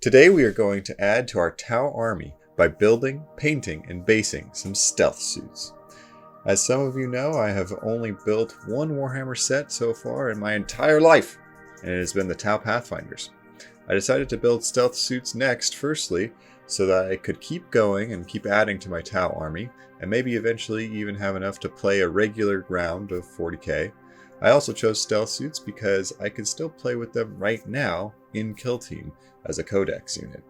Today we are going to add to our Tau army by building, painting, and basing some stealth suits. As some of you know, I have only built one Warhammer set so far in my entire life, and it has been the Tau Pathfinders. I decided to build stealth suits next, firstly, so that I could keep going and keep adding to my Tau army, and maybe eventually even have enough to play a regular round of 40K. I also chose stealth suits because I could still play with them right now in Kill Team as a codex unit.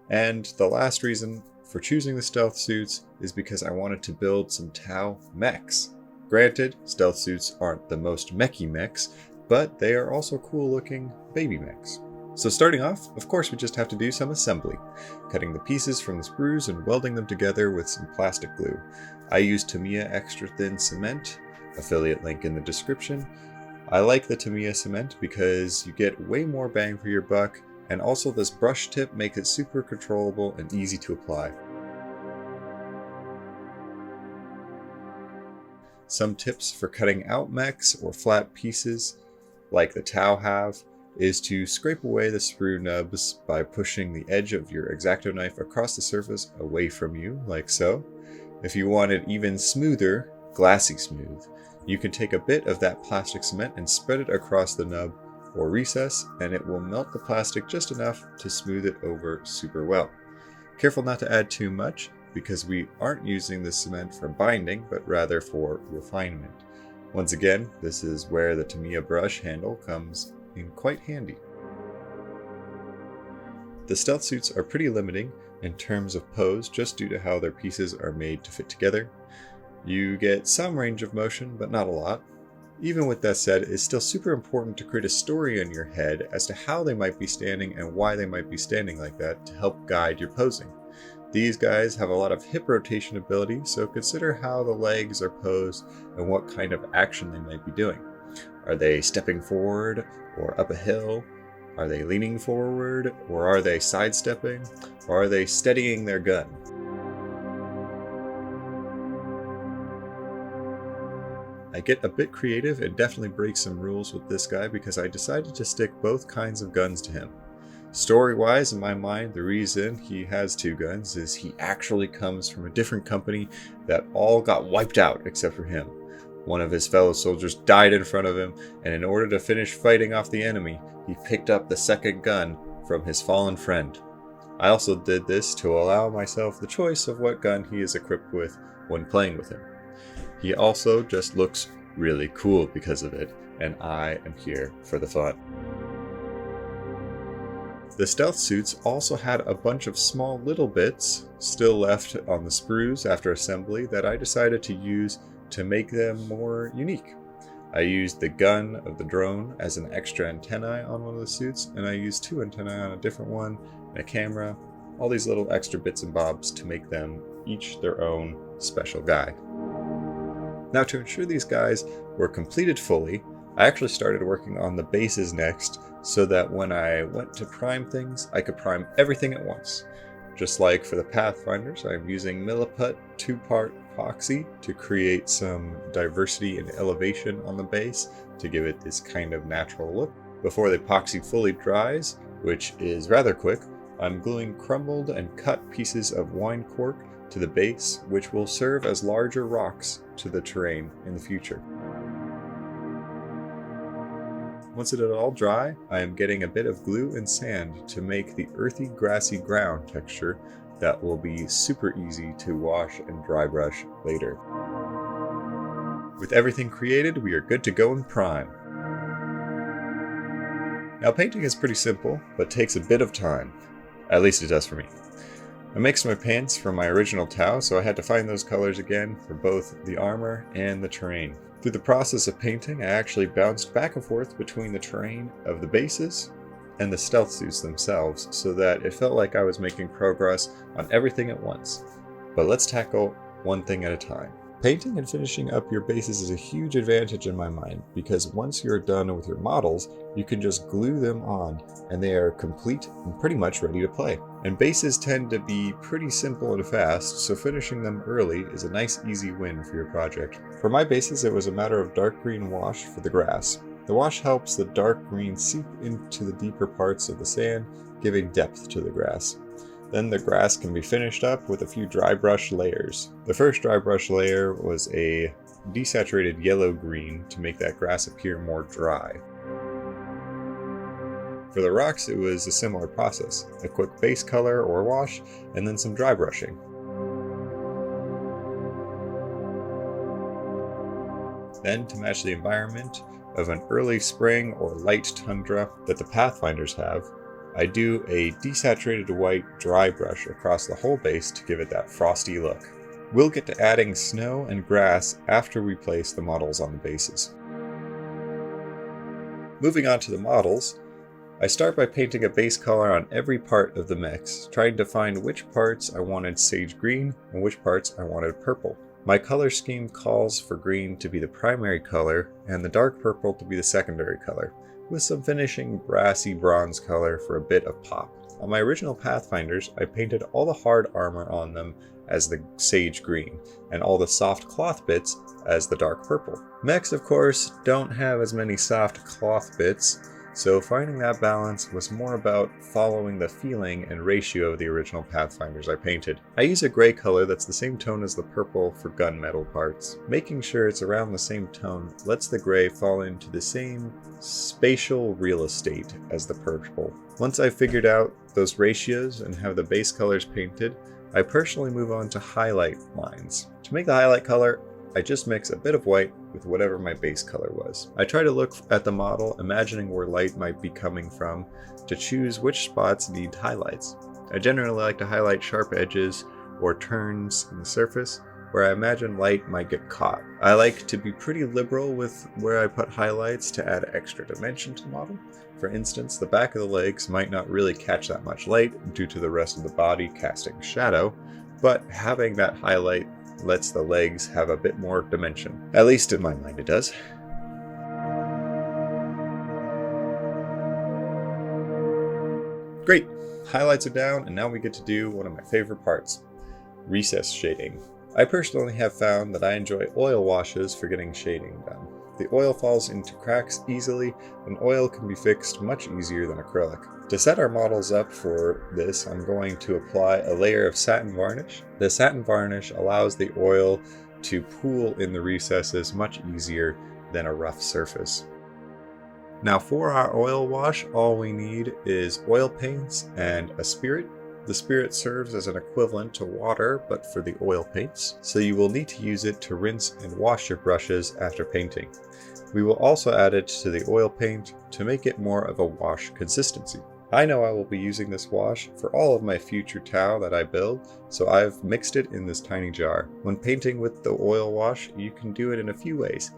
And the last reason for choosing the stealth suits is because I wanted to build some Tau mechs. Granted, stealth suits aren't the most mechy mechs, but they are also cool looking baby mechs. So starting off, of course we just have to do some assembly, cutting the pieces from the sprues and welding them together with some plastic glue. I used Tamiya extra thin cement, affiliate link in the description. I like the Tamiya cement because you get way more bang for your buck, and also this brush tip makes it super controllable and easy to apply. Some tips for cutting out mechs or flat pieces, like the Tau have, is to scrape away the sprue nubs by pushing the edge of your X-Acto knife across the surface away from you, like so. If you want it even smoother, glassy smooth, you can take a bit of that plastic cement and spread it across the nub or recess, and it will melt the plastic just enough to smooth it over super well. Careful not to add too much, because we aren't using the cement for binding, but rather for refinement. Once again, this is where the Tamiya brush handle comes in quite handy. The stealth suits are pretty limiting in terms of pose just due to how their pieces are made to fit together. You get some range of motion, but not a lot. Even with that said, it's still super important to create a story in your head as to how they might be standing and why they might be standing like that to help guide your posing. These guys have a lot of hip rotation ability, so consider how the legs are posed and what kind of action they might be doing. Are they stepping forward or up a hill? Are they leaning forward, or are they sidestepping? Or are they steadying their gun? I get a bit creative and definitely break some rules with this guy because I decided to stick both kinds of guns to him. Story-wise, in my mind, the reason he has two guns is he actually comes from a different company that all got wiped out except for him. One of his fellow soldiers died in front of him, and in order to finish fighting off the enemy, he picked up the second gun from his fallen friend. I also did this to allow myself the choice of what gun he is equipped with when playing with him. He also just looks really cool because of it, and I am here for the fun. The stealth suits also had a bunch of small little bits still left on the sprues after assembly that I decided to use to make them more unique. I used the gun of the drone as an extra antennae on one of the suits, and I used two antennae on a different one, and a camera, all these little extra bits and bobs to make them each their own special guy. Now, to ensure these guys were completed fully, I actually started working on the bases next so that when I went to prime things, I could prime everything at once. Just like for the Pathfinders, I'm using Milliput 2-part epoxy to create some diversity and elevation on the base to give it this kind of natural look. Before the epoxy fully dries, which is rather quick, I'm gluing crumbled and cut pieces of wine cork to the base, which will serve as larger rocks to the terrain in the future. Once it is all dry, I am getting a bit of glue and sand to make the earthy, grassy ground texture that will be super easy to wash and dry brush later. With everything created, we are good to go in prime. Now, painting is pretty simple, but takes a bit of time. At least it does for me. I mixed my paints from my original Tau, so I had to find those colors again for both the armor and the terrain. Through the process of painting, I actually bounced back and forth between the terrain of the bases and the stealth suits themselves, so that it felt like I was making progress on everything at once. But let's tackle one thing at a time. Painting and finishing up your bases is a huge advantage in my mind, because once you're done with your models, you can just glue them on and they are complete and pretty much ready to play. And bases tend to be pretty simple and fast, so finishing them early is a nice easy win for your project. For my bases, it was a matter of dark green wash for the grass. The wash helps the dark green seep into the deeper parts of the sand, giving depth to the grass. Then the grass can be finished up with a few dry brush layers. The first dry brush layer was a desaturated yellow-green to make that grass appear more dry. For the rocks, it was a similar process, a quick base color or wash, and then some dry brushing. Then, to match the environment of an early spring or light tundra that the Pathfinders have, I do a desaturated white dry brush across the whole base to give it that frosty look. We'll get to adding snow and grass after we place the models on the bases. Moving on to the models, I start by painting a base color on every part of the mix, trying to find which parts I wanted sage green and which parts I wanted purple. My color scheme calls for green to be the primary color and the dark purple to be the secondary color, with some finishing brassy bronze color for a bit of pop. On my original Pathfinders, I painted all the hard armor on them as the sage green, and all the soft cloth bits as the dark purple. Mechs, of course, don't have as many soft cloth bits, so finding that balance was more about following the feeling and ratio of the original Pathfinders I painted. I use a gray color that's the same tone as the purple for gunmetal parts. Making sure it's around the same tone lets the gray fall into the same spatial real estate as the purple. Once I've figured out those ratios and have the base colors painted, I personally move on to highlight lines. To make the highlight color, I just mix a bit of white with whatever my base color was. I try to look at the model, imagining where light might be coming from, to choose which spots need highlights. I generally like to highlight sharp edges or turns in the surface where I imagine light might get caught. I like to be pretty liberal with where I put highlights to add extra dimension to the model. For instance, the back of the legs might not really catch that much light due to the rest of the body casting shadow, but having that highlight lets the legs have a bit more dimension. At least in my mind it does. Great! Highlights are down, and now we get to do one of my favorite parts, recess shading. I personally have found that I enjoy oil washes for getting shading done. The oil falls into cracks easily, and oil can be fixed much easier than acrylic. To set our models up for this, I'm going to apply a layer of satin varnish. The satin varnish allows the oil to pool in the recesses much easier than a rough surface. Now for our oil wash, all we need is oil paints and a spirit. The spirit serves as an equivalent to water, but for the oil paints, so you will need to use it to rinse and wash your brushes after painting. We will also add it to the oil paint to make it more of a wash consistency. I know I will be using this wash for all of my future towel that I build, so I've mixed it in this tiny jar. When painting with the oil wash, you can do it in a few ways.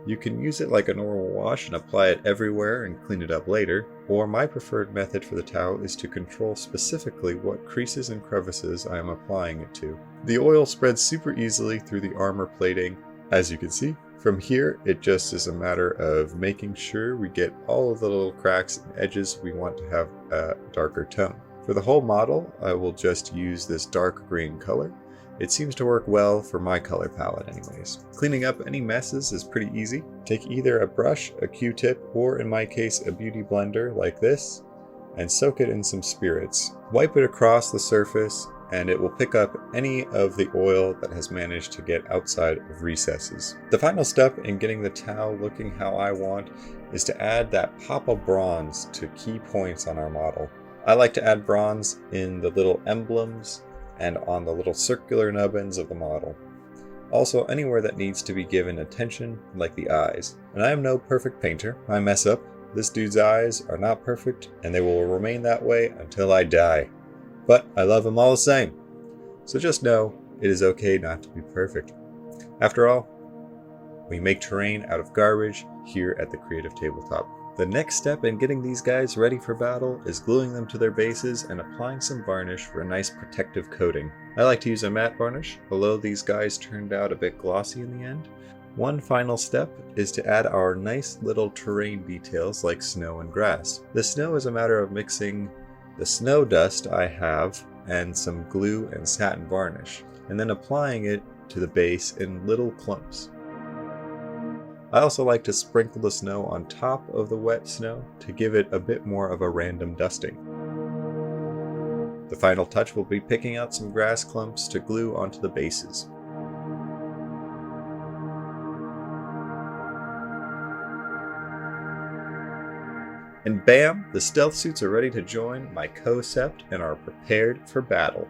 You can use it like a normal wash and apply it everywhere and clean it up later, or my preferred method for the towel is to control specifically what creases and crevices I am applying it to. The oil spreads super easily through the armor plating, as you can see. From here, it just is a matter of making sure we get all of the little cracks and edges we want to have a darker tone. For the whole model, I will just use this dark green color. It seems to work well for my color palette anyways. Cleaning up any messes is pretty easy. Take either a brush, a Q-tip, or in my case a beauty blender like this, and soak it in some spirits. Wipe it across the surface and it will pick up any of the oil that has managed to get outside of recesses. The final step in getting the towel looking how I want is to add that pop of bronze to key points on our model. I like to add bronze in the little emblems and on the little circular nubbins of the model. Also anywhere that needs to be given attention, like the eyes. And I am no perfect painter. I mess up. This dude's eyes are not perfect, and they will remain that way until I die. But I love them all the same. So just know it is okay not to be perfect. After all, we make terrain out of garbage here at the Creative Tabletop. The next step in getting these guys ready for battle is gluing them to their bases and applying some varnish for a nice protective coating. I like to use a matte varnish, although these guys turned out a bit glossy in the end. One final step is to add our nice little terrain details like snow and grass. The snow is a matter of mixing the snow dust I have and some glue and satin varnish, and then applying it to the base in little clumps. I also like to sprinkle the snow on top of the wet snow to give it a bit more of a random dusting. The final touch will be picking out some grass clumps to glue onto the bases. And bam, the stealth suits are ready to join my Ko Sept and are prepared for battle.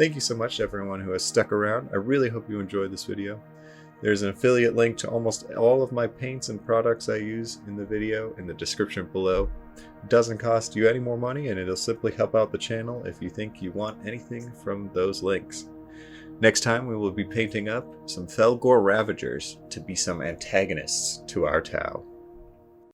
Thank you so much to everyone who has stuck around. I really hope you enjoyed this video. There's an affiliate link to almost all of my paints and products I use in the video in the description below. It doesn't cost you any more money, and it'll simply help out the channel if you think you want anything from those links. Next time we will be painting up some Felgor Ravagers to be some antagonists to our Tau.